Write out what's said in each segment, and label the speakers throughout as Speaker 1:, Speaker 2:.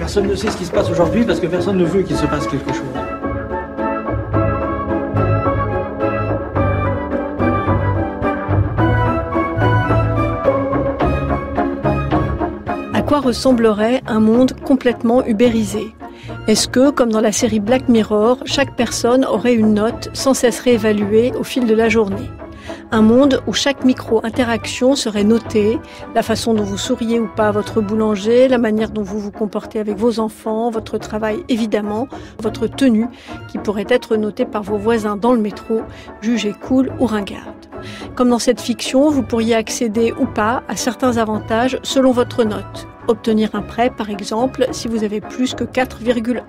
Speaker 1: Personne ne sait ce qui se passe aujourd'hui parce que personne ne veut qu'il se passe quelque chose.
Speaker 2: À quoi ressemblerait un monde complètement ubérisé ? Est-ce que, comme dans la série Black Mirror, chaque personne aurait une note sans cesse réévaluée au fil de la journée ? Un monde où chaque micro-interaction serait notée, la façon dont vous souriez ou pas à votre boulanger, la manière dont vous vous comportez avec vos enfants, votre travail évidemment, votre tenue qui pourrait être notée par vos voisins dans le métro, jugée cool ou ringarde. Comme dans cette fiction, vous pourriez accéder ou pas à certains avantages selon votre note. Obtenir un prêt, par exemple, si vous avez plus que 4,1.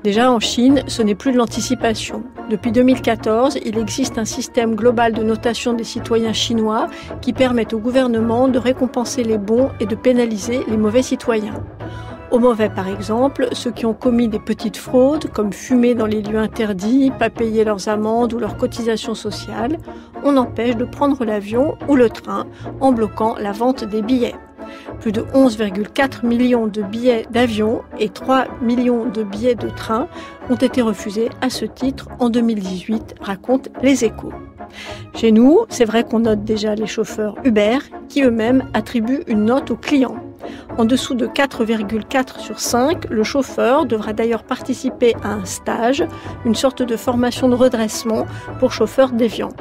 Speaker 2: Déjà, en Chine, ce n'est plus de l'anticipation. Depuis 2014, il existe un système global de notation des citoyens chinois qui permet au gouvernement de récompenser les bons et de pénaliser les mauvais citoyens. Aux mauvais, par exemple, ceux qui ont commis des petites fraudes, comme fumer dans les lieux interdits, pas payer leurs amendes ou leurs cotisations sociales, on empêche de prendre l'avion ou le train en bloquant la vente des billets. Plus de 11,4 millions de billets d'avion et 3 millions de billets de train ont été refusés à ce titre en 2018, racontent Les Échos. Chez nous, c'est vrai qu'on note déjà les chauffeurs Uber qui eux-mêmes attribuent une note aux clients. En dessous de 4,4 sur 5, le chauffeur devra d'ailleurs participer à un stage, une sorte de formation de redressement pour chauffeurs déviants.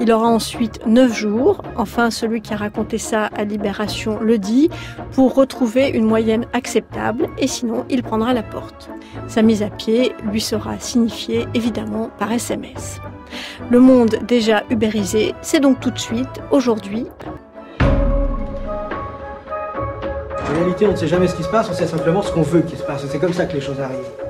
Speaker 2: Il aura ensuite 9 jours, enfin celui qui a raconté ça à Libération le dit, pour retrouver une moyenne acceptable et sinon il prendra la porte. Sa mise à pied lui sera signifiée évidemment par SMS. Le monde déjà ubérisé, c'est donc tout de suite, aujourd'hui.
Speaker 1: En réalité, on ne sait jamais ce qui se passe, on sait simplement ce qu'on veut qu'il se passe. C'est comme ça que les choses arrivent.